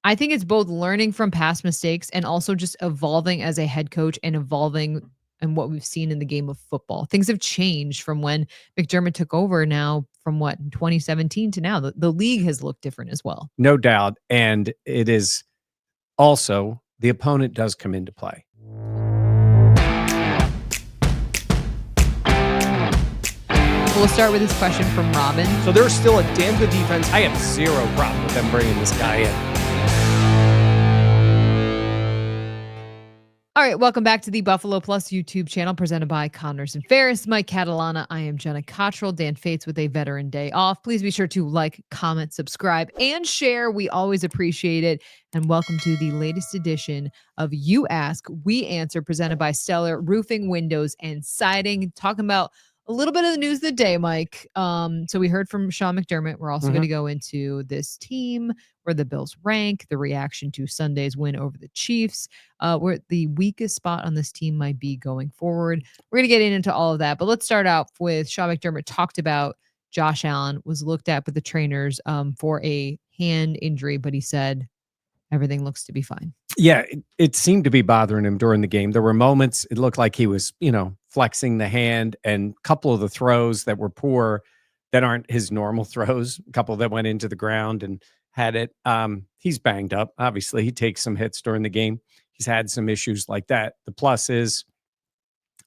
I think it's both learning from past mistakes and also just evolving as a head coach and evolving in what we've seen in the game of football. Things have changed from when McDermott took over now from what, 2017 to now. The league has looked different as well. No doubt. And it is also the opponent does come into play. We'll start with this question from Robin. So there's still a damn good defense. I have zero problem with them bringing this guy in. All right, welcome back to the Buffalo Plus YouTube channel presented by Connors and Ferris. Mike Catalana, I am Jenna Cottrell. Dan Fates with a veteran day off. Please be sure to like, comment, subscribe, and share. We always appreciate it. And welcome to the latest edition of You Ask, We Answer, presented by Stellar Roofing, Windows, and Siding. Talking about a little bit of the news of the day, Mike. So we heard from Sean McDermott. We're also going to go into this team, where the Bills rank, the reaction to Sunday's win over the Chiefs, where the weakest spot on this team might be going forward. We're going to get into all of that, but let's start out with Sean McDermott talked about Josh Allen was looked at with the trainers for a hand injury, but he said everything looks to be fine. Yeah, it seemed to be bothering him during the game. There were moments it looked like he was, flexing the hand, and a couple of the throws that were poor that aren't his normal throws, a couple that went into the ground and had it. He's banged up. Obviously, he takes some hits during the game. He's had some issues like that. The plus is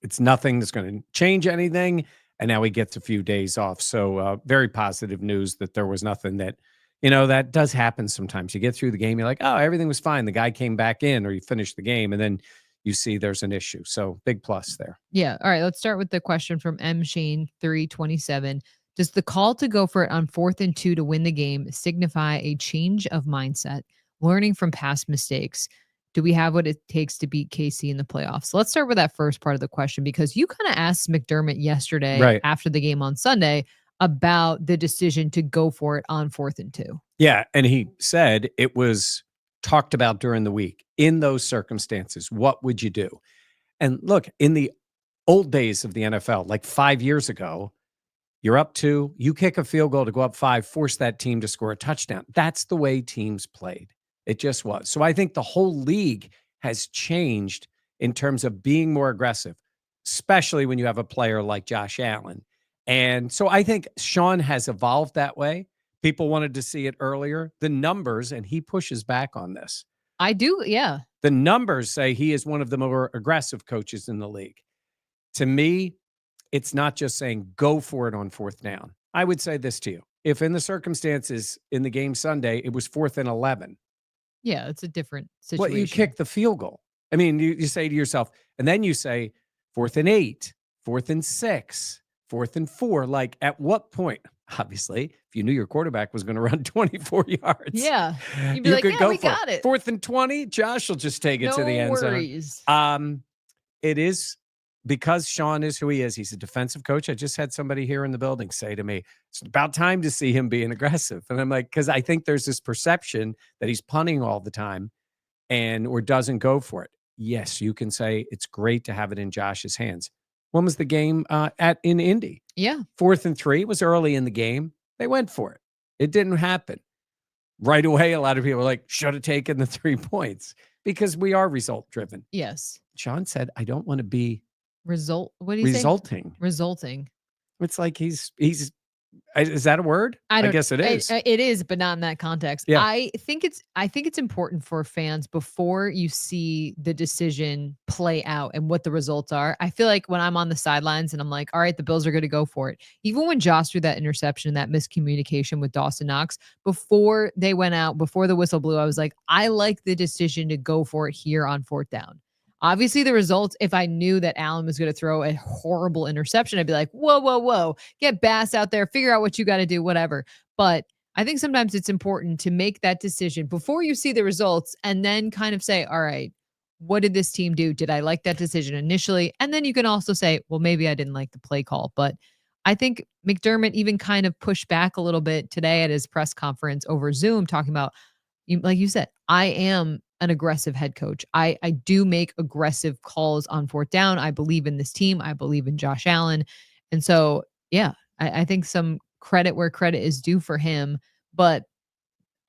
it's nothing that's going to change anything. And now he gets a few days off. So very positive news that there was nothing that, that does happen sometimes. You get through the game, you're like, oh, everything was fine. The guy came back in, or you finish the game, and then you see there's an issue. So big plus there. Yeah. All right. Let's start with the question from M. Shane 327. Does the call to go for it on 4th and 2 to win the game signify a change of mindset, learning from past mistakes? Do we have what it takes to beat KC in the playoffs? So let's start with that first part of the question, because you kind of asked McDermott yesterday after the game on Sunday about the decision to go for it on 4th and 2. Yeah. And he said it was talked about during the week. In those circumstances, what would you do? And look, in the old days of the NFL, like 5 years ago, you're up 2, you kick a field goal to go up 5, force that team to score a touchdown. That's the way teams played. It just was. So I think the whole league has changed in terms of being more aggressive, especially when you have a player like Josh Allen. And so I think Sean has evolved that way. People wanted to see it earlier. The numbers, and he pushes back on this. I do, yeah. The numbers say he is one of the more aggressive coaches in the league. To me, it's not just saying go for it on 4th down. I would say this to you. If in the circumstances in the game Sunday, it was 4th and 11. Yeah, it's a different situation. Well, you kick the field goal. I mean, you say to yourself, and then you say 4th and 8, 4th and 6, 4th and 4. Like, at what point? Obviously, if you knew your quarterback was going to run 24 yards. Yeah. You'd be like, yeah, we got it. 4th and 20, Josh will just take it to the end zone. It is because Sean is who he is. He's a defensive coach. I just had somebody here in the building say to me, it's about time to see him being aggressive. And I'm like, because I think there's this perception that he's punting all the time or doesn't go for it. Yes, you can say it's great to have it in Josh's hands. When was the game in Indy? Yeah. 4th and 3. It was early in the game. They went for it. It didn't happen. Right away, a lot of people were like, should have taken the 3 points, because we are result driven. Yes. Sean said, I don't want to be what do you say? Resulting. It's like he's is that a word? I guess it is. It is, but not in that context. Yeah. I think it's important for fans, before you see the decision play out and what the results are. I feel like when I'm on the sidelines and I'm like, all right, the Bills are going to go for it. Even when Josh threw that interception, that miscommunication with Dawson Knox, before they went out, before the whistle blew, I was like, I like the decision to go for it here on 4th down. Obviously, the results, if I knew that Allen was going to throw a horrible interception, I'd be like, whoa, get Bass out there, figure out what you got to do, whatever. But I think sometimes it's important to make that decision before you see the results, and then kind of say, all right, what did this team do? Did I like that decision initially? And then you can also say, well, maybe I didn't like the play call. But I think McDermott even kind of pushed back a little bit today at his press conference over Zoom, talking about, like you said, I am an aggressive head coach. I do make aggressive calls on 4th down. I believe in this team. I believe in Josh Allen. And so, yeah, I think some credit where credit is due for him. But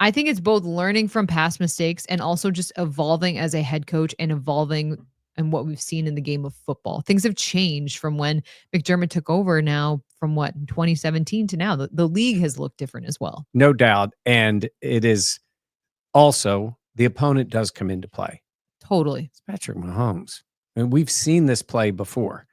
I think it's both learning from past mistakes and also just evolving as a head coach and evolving in what we've seen in the game of football. Things have changed from when McDermott took over now from what, 2017 to now. The league has looked different as well. No doubt. And it is also the opponent does come into play. Totally. It's Patrick Mahomes. And we've seen this play before.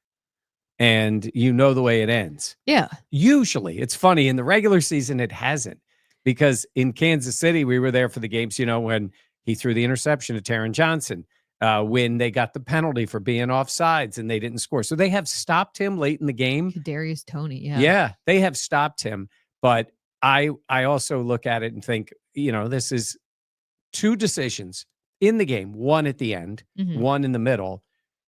And you know the way it ends. Yeah. Usually, it's funny. In the regular season, it hasn't. Because in Kansas City, we were there for the games, when he threw the interception to Taron Johnson, when they got the penalty for being offsides and they didn't score. So they have stopped him late in the game. Kadarius Toney, yeah. Yeah, they have stopped him. But I also look at it and think, this is two decisions in the game, one at the end, one in the middle,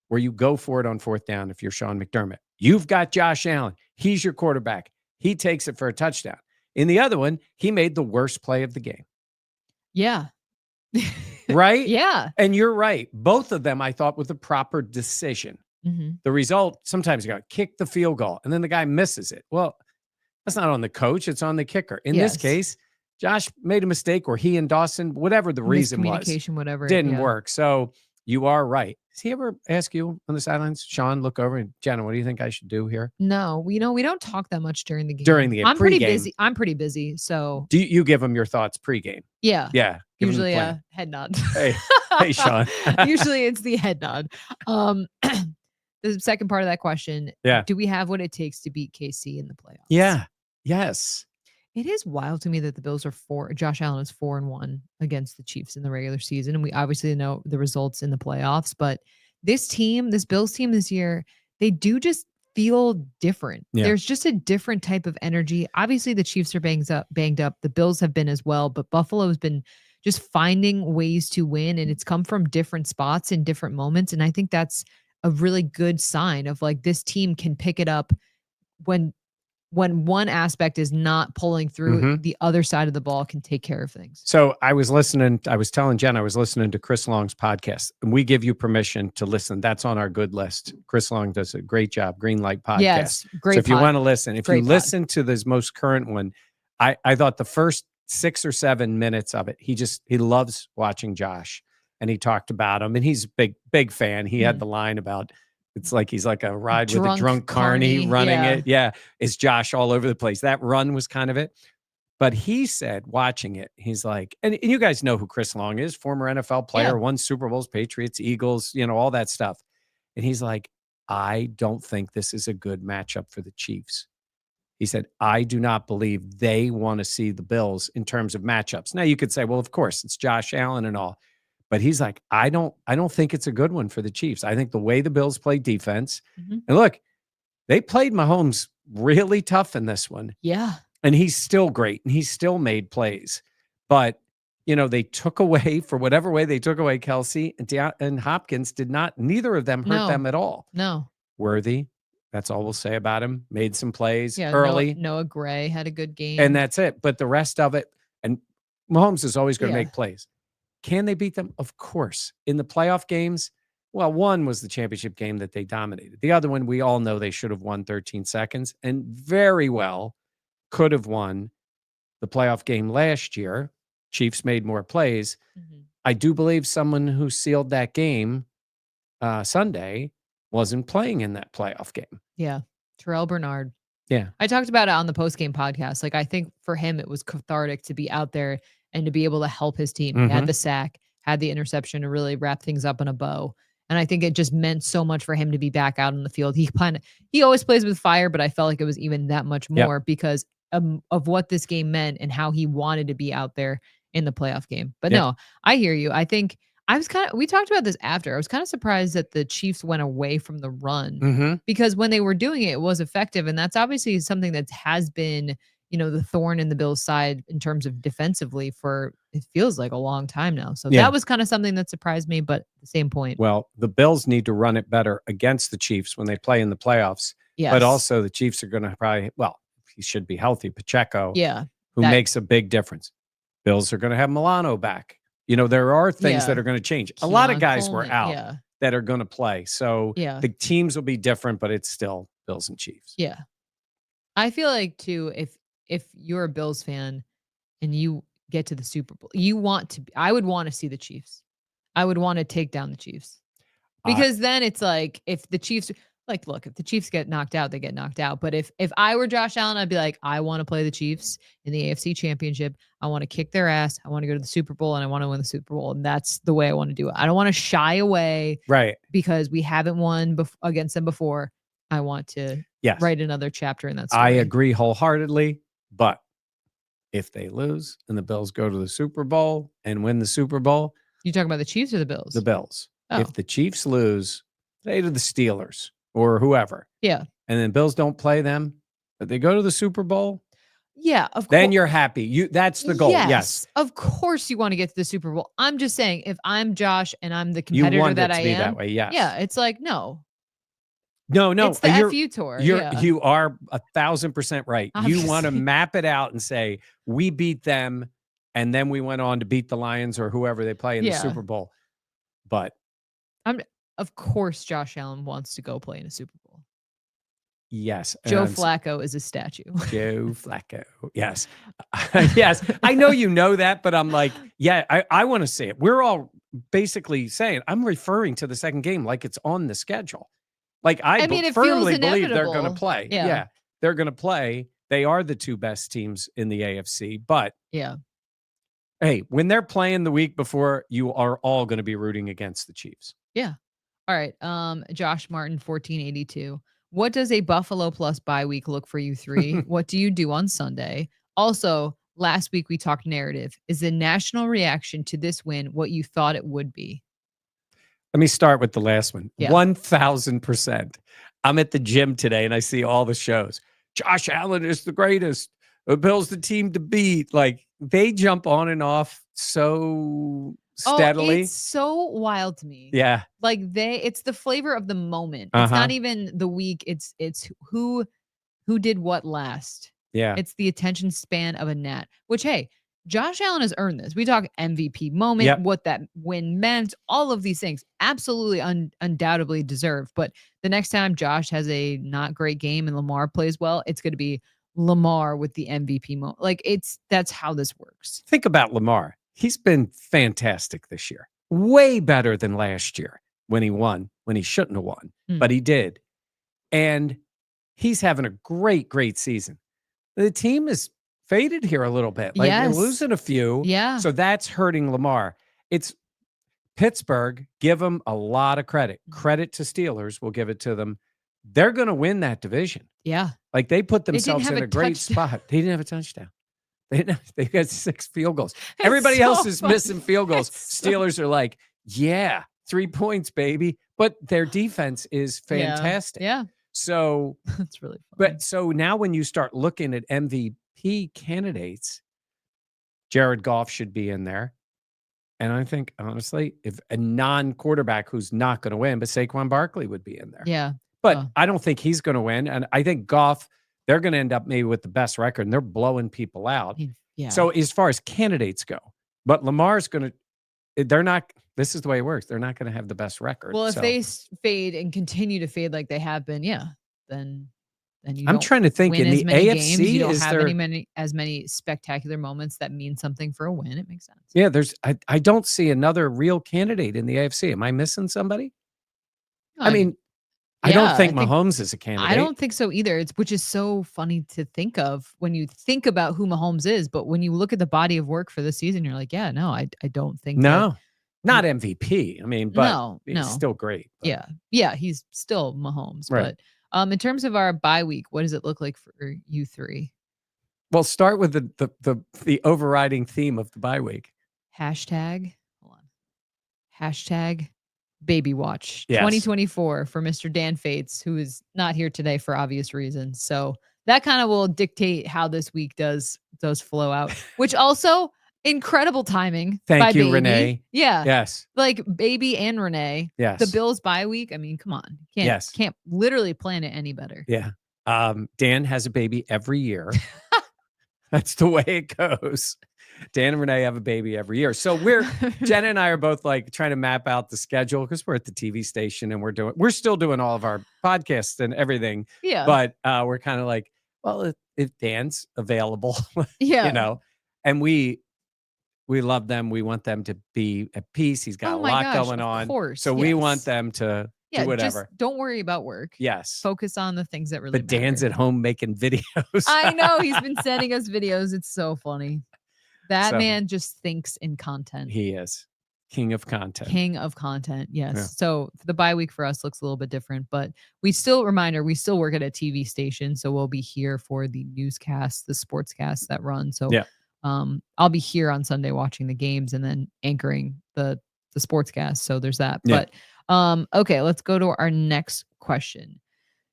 where you go for it on fourth down if you're Sean McDermott. You've got Josh Allen. He's your quarterback. He takes it for a touchdown. In the other one, he made the worst play of the game. Yeah. Right? Yeah. And you're right. Both of them, I thought, with the proper decision. The result, sometimes you got to kick the field goal, and then the guy misses it. Well, that's not on the coach. It's on the kicker. In this case, Josh made a mistake, or he and Dawson, whatever the reason was, miscommunication, whatever, didn't work. So you are right. Does he ever ask you on the sidelines, Sean, look over and Jenna, what do you think I should do here? No, we don't talk that much during the game. During the game, I'm pretty pre-game. busy. So Do you give him your thoughts pregame? Yeah. Yeah. Usually a head nod. Hey, Sean. Usually it's the head nod. The second part of that question. Yeah. Do we have what it takes to beat KC in the playoffs? Yeah. Yes. It is wild to me that the Bills are Josh Allen is 4-1 against the Chiefs in the regular season. And we obviously know the results in the playoffs, but this Bills team this year, they do just feel different. Yeah. There's just a different type of energy. Obviously the Chiefs are banged up. The Bills have been as well, but Buffalo has been just finding ways to win, and it's come from different spots in different moments. And I think that's a really good sign of like this team can pick it up when one aspect is not pulling through, the other side of the ball can take care of things. So I was telling Jen, I was listening to Chris Long's podcast, and we give you permission to listen. That's on our good list. Chris Long does a great job. Green Light Podcast. Yes, great. So if you want to listen, if you listen pod. to this most current one, I thought the first 6 or 7 minutes of it, he loves watching Josh, and he talked about him, and he's a big fan. He had the line about, it's like he's like a ride with a drunk carny running it. Yeah. It's Josh all over the place. That run was kind of it. But he said, watching it, he's like, and you guys know who Chris Long is, former NFL player, won Super Bowls, Patriots, Eagles, all that stuff. And he's like, I don't think this is a good matchup for the Chiefs. He said, I do not believe they want to see the Bills in terms of matchups. Now you could say, well, of course, it's Josh Allen and all. But he's like, I don't think it's a good one for the Chiefs. I think the way the Bills play defense, and look, they played Mahomes really tough in this one. Yeah. And he's still great, and he's still made plays. But, they took away, for whatever way they took away Kelsey, and Hopkins neither of them hurt them at all. No. Worthy, that's all we'll say about him. Made some plays early. Noah Gray had a good game. And that's it. But the rest of it, and Mahomes is always going to make plays. Can they beat them? Of course. In the playoff games, well, one was the championship game that they dominated. The other one, we all know they should have won 13 seconds and very well could have won the playoff game last year. Chiefs made more plays. I do believe someone who sealed that game Sunday wasn't playing in that playoff game. Yeah. Terrell Bernard. Yeah. I talked about it on the postgame podcast. Like, I think for him, it was cathartic to be out there and to be able to help his team. He had the sack, had the interception to really wrap things up in a bow. And I think it just meant so much for him to be back out on the field. He always plays with fire, but I felt like it was even that much more because of what this game meant and how he wanted to be out there in the playoff game. But no, I hear you. I think we talked about this after. I was kind of surprised that the Chiefs went away from the run because when they were doing it, it was effective. And that's obviously something that has been, the thorn in the Bills' side in terms of defensively for, it feels like a long time now. So that was kind of something that surprised me, but at the same point. Well, the Bills need to run it better against the Chiefs when they play in the playoffs. Yes. But also the Chiefs are going to probably, he should be healthy, Pacheco, who makes a big difference. Bills are going to have Milano back. There are things that are going to change. A lot of guys were out that are going to play. So the teams will be different, but it's still Bills and Chiefs. Yeah. I feel like too, if you're a Bills fan and you get to the Super Bowl. I would want to see the Chiefs. I would want to take down the Chiefs. I Because then it's like if the Chiefs look, if the Chiefs get knocked out, they get knocked out. But if I were Josh Allen, I'd be like, I want to play the Chiefs in the AFC Championship. I want to kick their ass. I want to go to the Super Bowl and I want to win the Super Bowl. And that's the way I want to do it. I don't want to shy away right. because we haven't won against them before. I want to Yes. write another chapter in that story. I agree wholeheartedly. But if they lose and the Bills go to the Super Bowl and win the Super Bowl, You talking about the Chiefs or the Bills? the Bills. Oh. If the Chiefs lose, say to the Steelers or whoever, Yeah. and then Bills don't play them, but they go to the Super Bowl, Yeah, of course. then you're happy. That's the goal. Yes. Of course you want to get to the Super Bowl. I'm just saying, if I'm Josh and I'm the You competitor want that it to I be am, that way. Yes. yeah, it's like, no. No. It's the FU tour. Yeah. You are 1,000% right. You want to Obviously. map it out and say, we beat them, and then we went on to beat the Lions or whoever they play in the Yeah. Super Bowl. But Of course Josh Allen wants to go play in a Super Bowl. yes. Joe Flacco is a statue. Joe Flacco. Yes. Yes. I know you know that, but I'm like, yeah, I want to see it. We're all basically saying, I'm referring to the second game like it's on the schedule. Like I mean, it firmly feels believe they're going to inevitable. play. Yeah. They're going to play. They are the two best teams in the AFC. But Yeah. hey, when they're playing the week before, you are all going to be rooting against the Chiefs. Yeah. All right. Josh Martin, 1482. What does a Buffalo plus bye week look for you three? What do you do on Sunday? Also, last week we talked narrative. Is the national reaction to this win what you thought it would be? Let me start with the last one. Yeah. 1,000%. I'm at the gym today and I see all the shows. Josh Allen is the greatest. The Bills the team to beat. Like they jump on and off so steadily. It's so wild to me. Yeah. Like it's the flavor of the moment. It's not even the week. It's who did what last. Yeah. It's the attention span of a gnat, which, hey, Josh Allen has earned this. We talk MVP moment, what that win meant, all of these things. Absolutely undoubtedly deserved. But the next time Josh has a not great game and Lamar plays well, it's going to be Lamar with the MVP moment. Like that's how this works. Think about Lamar. He's been fantastic this year. Way better than last year when he won, when he shouldn't have won, but he did. And he's having a great season. The team is faded here a little bit. Like they're losing a few. Yeah. So that's hurting Lamar. It's Pittsburgh. Give them a lot of credit. Credit to Steelers. We'll give it to them. They're going to win that division. Yeah. Like they put themselves in a great touchdown. spot. They didn't have a touchdown. They got 6 field goals. Everybody else is missing field goals. Steelers are like, yeah, 3 points, baby. But their defense is fantastic. Yeah. So that's really fun. But so now when you start looking at MVP candidates, Jared Goff should be in there. And I think, honestly, if a non-quarterback who's not going to win, but Saquon Barkley would be in there. Yeah. But I don't think he's going to win. And I think Goff, they're going to end up maybe with the best record, and they're blowing people out. Yeah. So as far as candidates go, but Lamar's going to, they're not, this is the way it works. They're not going to have the best record. Well, if they fade and continue to fade like they have been, then you I'm trying to think in the AFC, games, you don't have as many spectacular moments that mean something for a win. It makes sense. Yeah, I don't see another real candidate in the AFC. Am I missing somebody? I mean, I don't think Mahomes is a candidate. I don't think so either. Which is so funny to think of when you think about who Mahomes is, but when you look at the body of work for the season, you're like, yeah, no, I don't think. No, not MVP. I mean, but he's still great. But. Yeah, he's still Mahomes. Right. But in terms of our bye week, what does it look like for you three? Well, start with the overriding theme of the bye week. Hashtag Baby Watch 2024 for Mr. Dan Fates, who is not here today for obvious reasons. So that kind of will dictate how this week does flow out, which also incredible timing. Thank you, Baby. Renee. Yeah. Yes. Like Baby and Renee. Yes. The Bills bye week. I mean, come on. Can't literally plan it any better. Yeah. Dan has a baby every year. That's the way it goes. Dan and Renee have a baby every year. So Jenna and I are both like trying to map out the schedule because we're at the TV station and we're still doing all of our podcasts and everything. Yeah. But we're kind of like, well, if Dan's available, yeah. and We love them. We want them to be at peace. He's got Oh a my lot gosh, going of on. course, So we want yes. them to do Yeah, just whatever. don't worry about work. Yes. Focus on the things that really But Dan's matter. at home making videos. I know, he's been sending us videos, it's so funny. That So man just thinks in content. he is king of content. King of content, yes. Yeah. So the bye week for us looks a little bit different, but we still work at a TV station, so we'll be here for the newscasts, the sportscasts that run. So Yeah. I'll be here on Sunday watching the games and then anchoring the sportscast. So there's that. Yeah. But okay, let's go to our next question.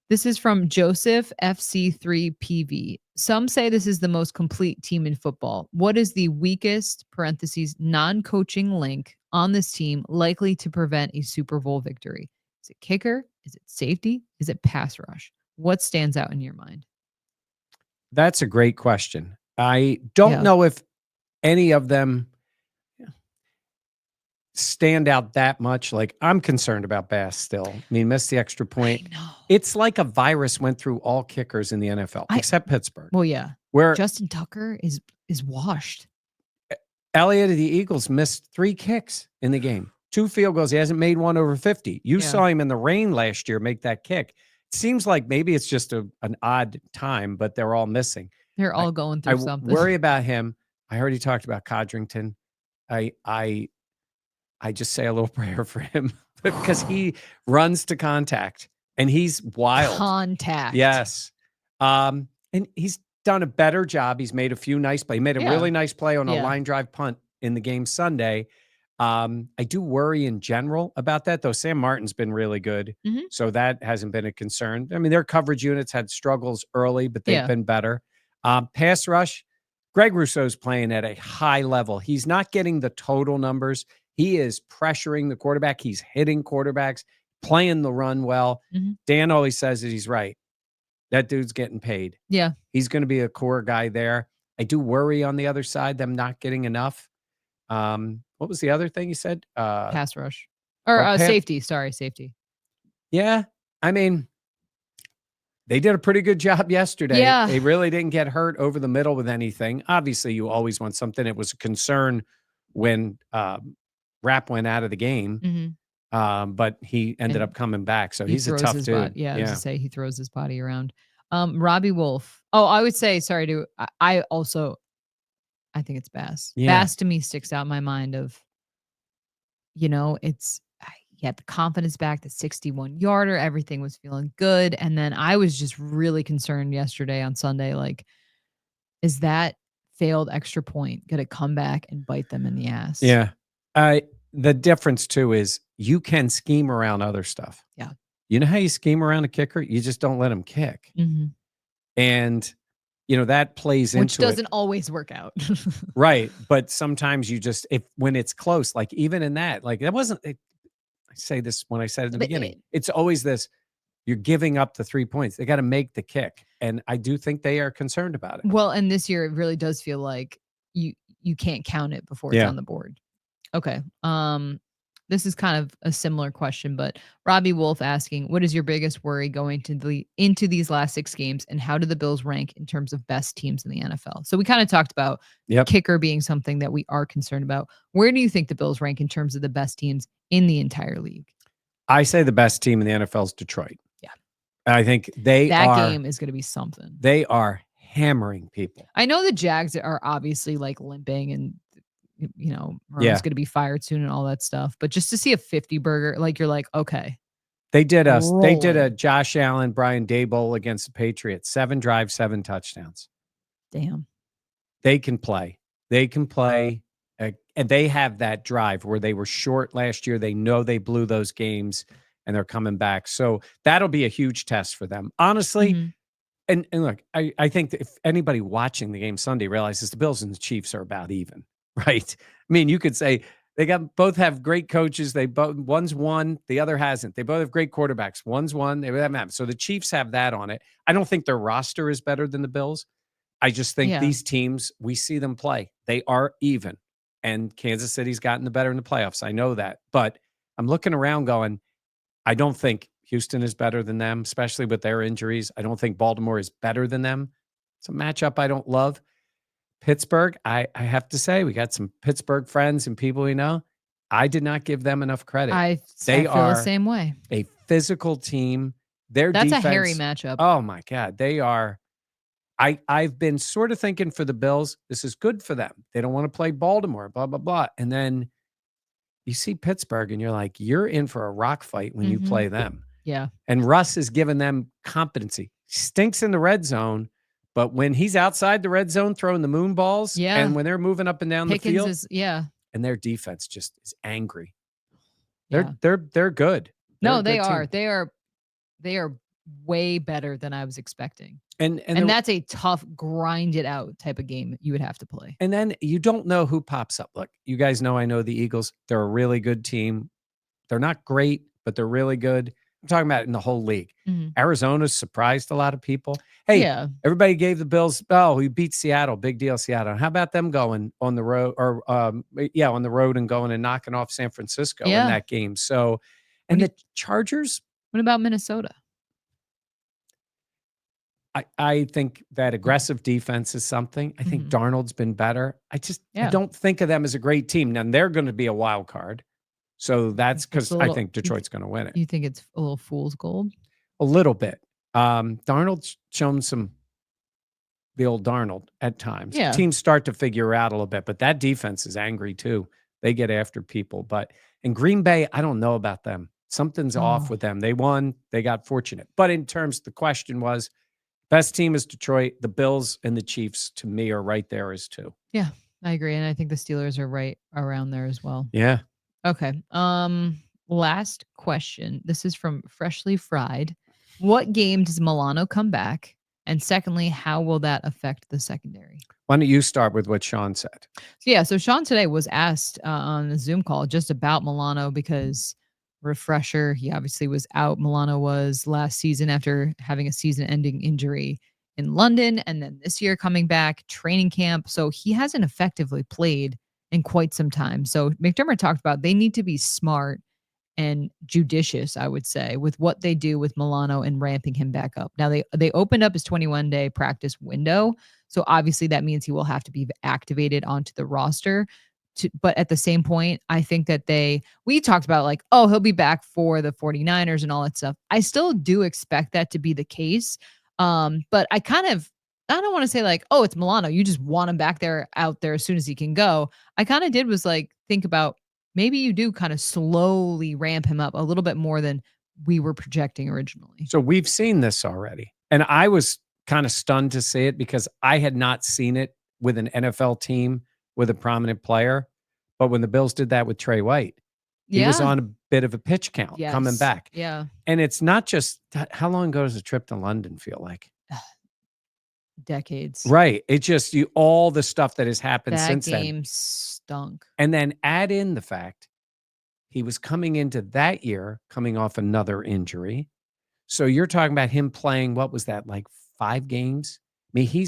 This is from Joseph FC3PV. Some say this is the most complete team in football. What is the weakest parentheses non-coaching link on this team likely to prevent a Super Bowl victory? Is it kicker? Is it safety? Is it pass rush? What stands out in your mind? That's a great question. I don't know if any of them stand out that much. Like, I'm concerned about Bass still. I mean, missed the extra point. I know. It's like a virus went through all kickers in the NFL, except Pittsburgh. Well, yeah. Where Justin Tucker is washed. Elliott of the Eagles missed 3 kicks in the game. 2 field goals. He hasn't made one over 50. You saw him in the rain last year make that kick. It seems like maybe it's just an odd time, but they're all missing. They're all going through something. I worry about him. I heard he talked about Codrington. I just say a little prayer for him because he runs to contact and he's wild. Contact. Yes. And he's done a better job. He's made a few nice plays. He made a really nice play on a line drive punt in the game Sunday. I do worry in general about that, though. Sam Martin's been really good. So that hasn't been a concern. I mean, their coverage units had struggles early, but they've been better. Pass rush, Greg Rousseau's playing at a high level. He's not getting the total numbers. He is pressuring the quarterback. He's hitting quarterbacks, playing the run well. Dan always says that he's right. That dude's getting paid. Yeah. He's going to be a core guy there. I do worry on the other side, them not getting enough. What was the other thing you said? Pass rush. Or safety. Sorry, safety. Yeah. I mean, they did a pretty good job yesterday. Yeah. They really didn't get hurt over the middle with anything. Obviously, you always want something. It was a concern when Rapp went out of the game. But he ended up coming back. So he's a tough dude. Yeah, I was to say he throws his body around. Robbie Wolf. Oh, I would say, sorry to I think it's Bass. Yeah. Bass to me sticks out in my mind of, he had the confidence back, the 61-yarder, everything was feeling good. And then I was just really concerned yesterday on Sunday, like, is that failed extra point going to come back and bite them in the ass? Yeah. The difference too is you can scheme around other stuff. Yeah. You know how you scheme around a kicker? You just don't let him kick. And, that plays into it. Which doesn't always work out. Right. But sometimes you just, when it's close, like even in that, like that wasn't, I say this when I said at the beginning, it's always this, you're giving up the 3 points. They got to make the kick. And I do think they are concerned about it. Well, and this year it really does feel like you can't count it before it's on the board. Okay. This is kind of a similar question, but Robbie Wolf asking, what is your biggest worry going into these last 6 games, and how do the Bills rank in terms of best teams in the NFL? So we kind of talked about kicker being something that we are concerned about. Where do you think the Bills rank in terms of the best teams in the entire league? I say the best team in the NFL is Detroit. Yeah. I think that game is going to be something. They are hammering people. I know the Jags are obviously like limping and Marone's going to be fired soon and all that stuff. But just to see a 50 burger, like you're like, okay. They did a Josh Allen, Brian Daboll against the Patriots. 7 drives, 7 touchdowns. Damn. They can play. They can play. And they have that drive where they were short last year. They know they blew those games and they're coming back. So that'll be a huge test for them. Honestly, and look, I think that if anybody watching the game Sunday realizes the Bills and the Chiefs are about even. Right. I mean, you could say both have great coaches. One's won, the other hasn't. They both have great quarterbacks. One's won, they haven't. So the Chiefs have that on it. I don't think their roster is better than the Bills. I just think these teams, we see them play. They are even. And Kansas City's gotten the better in the playoffs. I know that. But I'm looking around going, I don't think Houston is better than them, especially with their injuries. I don't think Baltimore is better than them. It's a matchup I don't love. Pittsburgh, I have to say, we got some Pittsburgh friends and people we know. I did not give them enough credit. I They feel the are same way. a physical team. Their That's a hairy defense, matchup. oh my God, they are. I've been sort of thinking for the Bills, this is good for them. They don't want to play Baltimore, blah, blah, blah. And then you see Pittsburgh and you're like, you're in for a rock fight when you play them. Yeah. And Russ has given them competency. Stinks in the red zone, but when he's outside the red zone throwing the moon balls, Yeah. and when they're moving up and down Pickens the field, is, yeah. and their defense just is angry. Yeah. They're good. No, They're they a good are. team. They are way better than I was expecting. And that's a tough, grind it out type of game you would have to play. And then you don't know who pops up. Look, you guys know I know the Eagles. They're a really good team. They're not great, but they're really good. I'm talking about in the whole league. Arizona's surprised a lot of people. Hey, Yeah. everybody gave the Bills, oh, we beat Seattle. Big deal, Seattle. How about them going on the road on the road and going and knocking off San Francisco in that game? So, and the Chargers. What about Minnesota? I think that aggressive defense is something. I think Darnold's been better. I don't think of them as a great team. Now, they're going to be a wild card. So that's because I think Detroit's going to win it. You think it's a little fool's gold? A little bit. Darnold's shown the old Darnold at times. Yeah. Teams start to figure out a little bit, but that defense is angry too. They get after people. But in Green Bay, I don't know about them. Something's off with them. They won. They got fortunate. But in terms, the question was, best team is Detroit. The Bills and the Chiefs, to me, are right there as two. Yeah, I agree. And I think the Steelers are right around there as well. Yeah. Okay. Last question. This is from Freshly Fried. What game does Milano come back? And secondly, how will that affect the secondary? Why don't you start with what Sean said? So Sean today was asked on the Zoom call just about Milano because, refresher, he obviously was out. Milano was last season after having a season-ending injury in London, and then this year coming back, training camp. So he hasn't effectively played in quite some time. So McDermott talked about they need to be smart and judicious, I would say, with what they do with Milano and ramping him back up. Now they opened up his 21-day practice window, so obviously that means he will have to be activated onto the roster. But at the same point, I think that we talked about like, oh, he'll be back for the 49ers and all that stuff. I still do expect that to be the case. But I don't want to say like, oh, it's Milano. You just want him out there as soon as he can go. I kind of did was like, think about maybe you do kind of slowly ramp him up a little bit more than we were projecting originally. So we've seen this already. And I was kind of stunned to see it because I had not seen it with an NFL team with a prominent player. But when the Bills did that with Trey White, he was on a bit of a pitch count coming back. Yeah. And it's not just, how long ago does a trip to London feel like? Decades. Right. It's just all the stuff that has happened since then. That game stunk. And then add in the fact he was coming into that year, coming off another injury. So you're talking about him playing, what was that, like 5 games? I mean,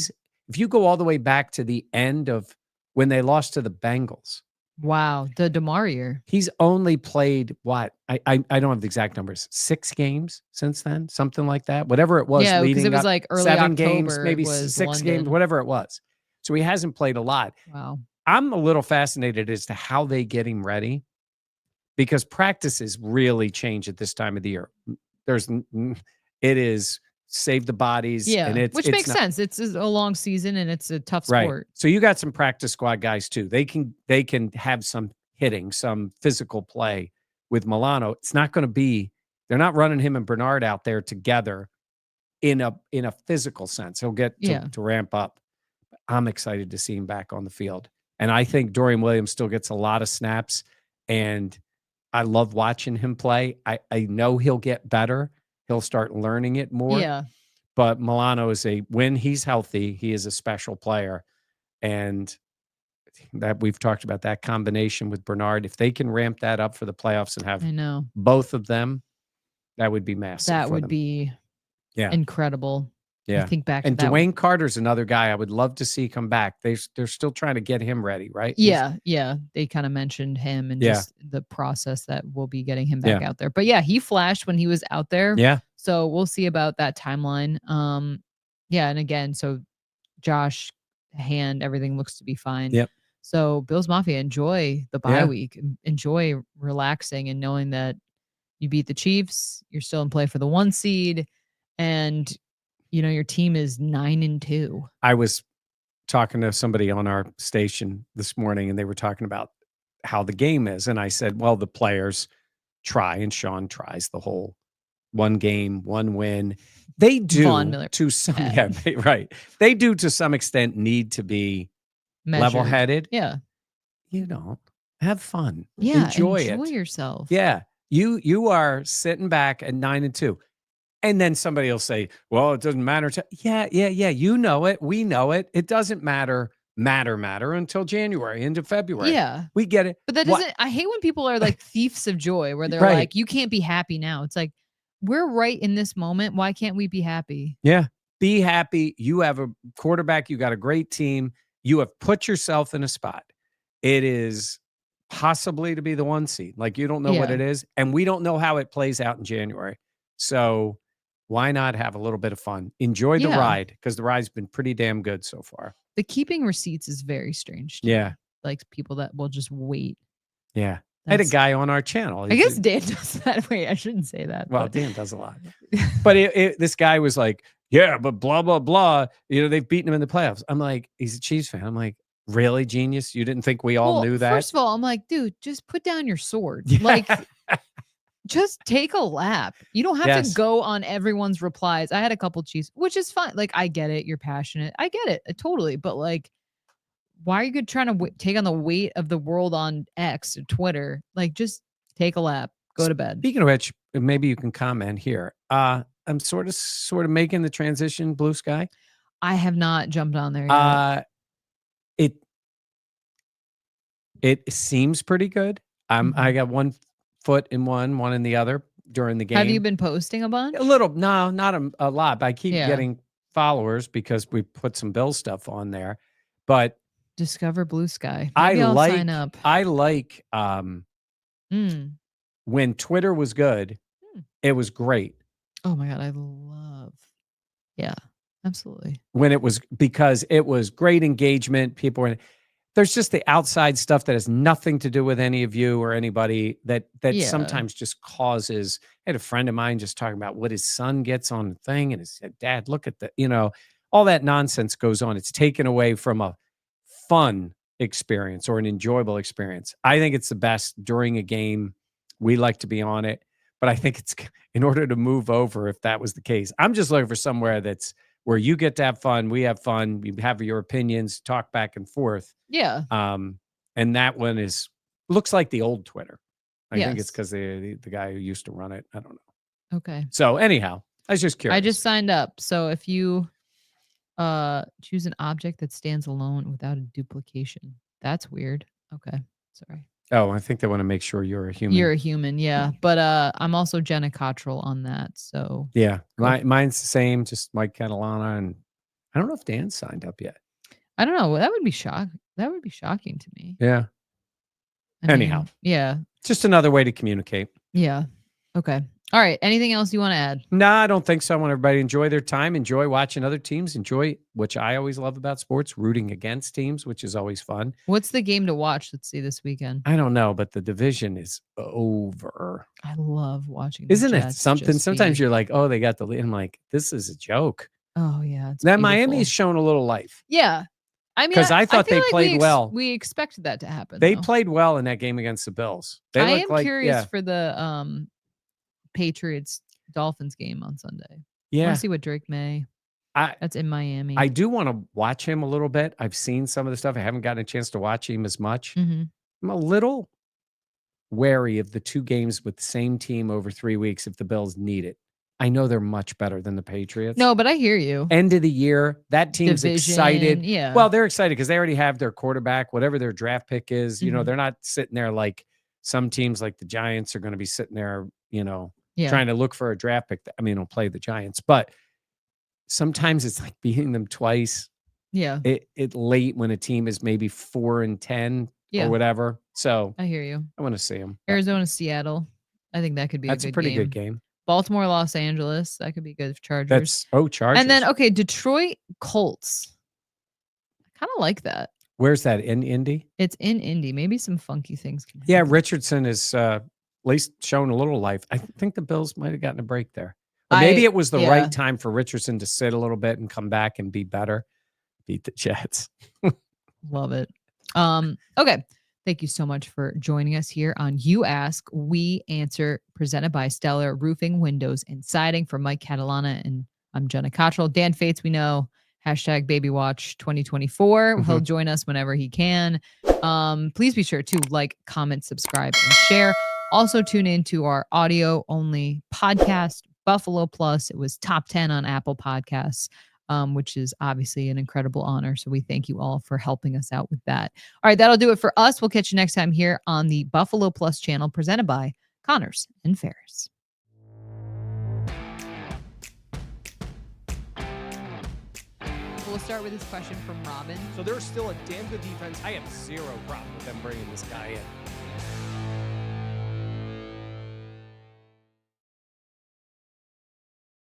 if you go all the way back to the end of when they lost to the Bengals. Wow. The DeMar year. He's only played what? I don't have the exact numbers. 6 games since then, something like that. Whatever it was. Yeah, because it was up, like early 7 October games, maybe was 6 London. games, whatever it was. So he hasn't played a lot. Wow. I'm a little fascinated as to how they get him ready because practices really change at this time of the year. It is save the bodies. Yeah, and which makes sense. It's a long season and it's a tough sport. Right. So you got some practice squad guys too. They can have some hitting, some physical play with Milano. It's not going to be, they're not running him and Bernard out there together in a physical sense. He'll get to ramp up. I'm excited to see him back on the field. And I think Dorian Williams still gets a lot of snaps and I love watching him play. I know he'll get better. He'll start learning it more. Yeah. But Milano when he's healthy, he is a special player. And that we've talked about that combination with Bernard. If they can ramp that up for the playoffs and have both of them, that would be massive. That would be incredible. Yeah. I think back and to that Dwayne Carter's another guy I would love to see come back. They're still trying to get him ready, right? Yeah. They kind of mentioned him and just the process that will be getting him back out there. But he flashed when he was out there. Yeah. So we'll see about that timeline. And again, so Josh hand, everything looks to be fine. Yep. So Bills Mafia, enjoy the bye Yeah. week. Enjoy relaxing and knowing that you beat the Chiefs, you're still in play for the 1 seed, and your team is 9-2. I was talking to somebody on our station this morning, and they were talking about how the game is, and I said, "Well, the players try," and Sean tries the whole 1 game, 1 win. They Von do Miller to some bad. right. They do to some extent need to be Measured. level-headed. Yeah. You don't. Have fun. Yeah, Enjoy enjoy it. yourself. Yeah. You are sitting back at 9-2. And then somebody will say, "Well, it doesn't matter to." Yeah, yeah, yeah. You know it. We know it. It doesn't matter until January, into February. Yeah. We get it. But that What? doesn't I hate when people are like thieves of joy where they're Right. like, "You can't be happy now." It's like, we're right in this moment. Why can't we be happy? Yeah. Be happy. You have a quarterback. You got a great team. You have put yourself in a spot. It is possibly to be the 1 seed. Like, you don't know what Yeah. it is, and we don't know how it plays out in January. So why not have a little bit of fun? Enjoy the Yeah. ride, because the ride's been pretty damn good so far. The keeping receipts is very strange to Yeah. me. Like people that will just wait. Yeah. I had a That's guy on our channel. I He's guess a Dan does that. Wait, I shouldn't say that, well, but Dan does a lot. But this guy was like, "Yeah, but blah, blah, blah. They've beaten him in the playoffs." I'm like, he's a Chiefs fan. I'm like, "Really, genius? You didn't think we all well, knew that?" first of all, I'm like, dude, just put down your sword. Yeah. Like, just take a lap. You don't have to Yes. go on everyone's replies. I had a couple Chiefs, which is fine. Like, I get it. You're passionate. I get it. Totally. But like, why are you trying to take on the weight of the world on X or Twitter? Like, just take a lap, go to bed. Speaking of which, maybe you can comment here. I'm sort of making the transition, Blue Sky. I have not jumped on there yet. It it seems pretty good. I got 1 foot in one in the other during the game. Have you been posting a bunch? A little, no, not a lot, but I keep Yeah. getting followers because we put some Bill stuff on there. But Discover Blue Sky. Maybe I'll sign up. I like Mm. when Twitter was good, it was great. Oh my God, I love. Yeah, absolutely. When it was, because it was great engagement. People were, there's just the outside stuff that has nothing to do with any of you or anybody that Yeah. sometimes just causes. I had a friend of mine just talking about what his son gets on the thing, and he said, "Dad, look at the," all that nonsense goes on. It's taken away from a fun experience or an enjoyable experience. I think it's the best during a game. We like to be on it, but I think it's in order to move over, if that was the case, I'm just looking for somewhere that's where you get to have fun, we have fun, you have your opinions, talk back and forth. Yeah. And that one looks like the old Twitter. I think it's Yes. because the guy who used to run it. I don't know. Okay. So anyhow, I was just curious. I just signed up. So if you choose an object that stands alone without a duplication. That's weird. Okay. Sorry. Oh, I think they want to make sure you're a human. You're a human, yeah. But I'm also Jenna Cottrell on that. So Yeah. Mine's the same, just Mike Catalana, and I don't know if Dan signed up yet. I don't know. That would be shocking to me. Yeah. Anyhow. Yeah. Just another way to communicate. Yeah. Okay. All right. Anything else you want to add? No, I don't think so. I want everybody to enjoy their time, enjoy watching other teams, enjoy, which I always love about sports, rooting against teams, which is always fun. What's the game to watch? Let's see this weekend. I don't know, but the division is over. I love watching. Isn't it something? Sometimes you're like, oh, they got the lead. I'm like, this is a joke. Oh, yeah. Now, Miami's shown a little life. Yeah. I mean, because I thought they like played well. We expected that to happen. They played well in that game against the Bills. They I looked am curious for the Patriots Dolphins game on Sunday. I want to see what Drake May. That's in Miami. I do want to watch him a little bit. I've seen some of the stuff. I haven't gotten a chance to watch him as much. I'm a little wary of the 2 games with the same team over 3 weeks if the Bills need it. I know they're much better than the Patriots. No, but I hear you. End of the year, that team's excited. Yeah. Well, they're excited because they already have their quarterback, whatever their draft pick is. They're not sitting there like some teams like the Giants are going to be sitting there, trying to look for a draft pick. I mean, they'll play the Giants, but sometimes it's like beating them twice. Yeah. It late when a team is maybe 4-10 or whatever. So I hear you. I want to see them. Arizona, Seattle. I think that could be That's a pretty good game. Baltimore, Los Angeles. That could be good for Chargers. Chargers. And then, Detroit, Colts. Kind of like that. Where's that, in Indy? It's in Indy. Maybe some funky things can Yeah, happen. Richardson is, at least shown a little life. I think the Bills might have gotten a break there. Or maybe it was the Yeah, right time for Richardson to sit a little bit and come back and be better. Beat the Jets. love it. Okay. Thank you so much for joining us here on You Ask, We Answer, presented by Stellar Roofing, Windows, and Siding. For Mike Catalana and I'm Jenna Cottrell. Dan Fates, we know, hashtag Baby Watch 2024. He'll join us whenever he can. Please be sure to like, comment, subscribe, and share. Also, tune in to our audio only podcast, Buffalo Plus. It was top 10 on Apple Podcasts. Which is obviously an incredible honor. So we thank you all for helping us out with that. All right, that'll do it for us. We'll catch you next time here on the Buffalo Plus channel, presented by Connors and Ferris. We'll start with this question from Robin. So there's still a damn good defense. I have zero problem with them bringing this guy in.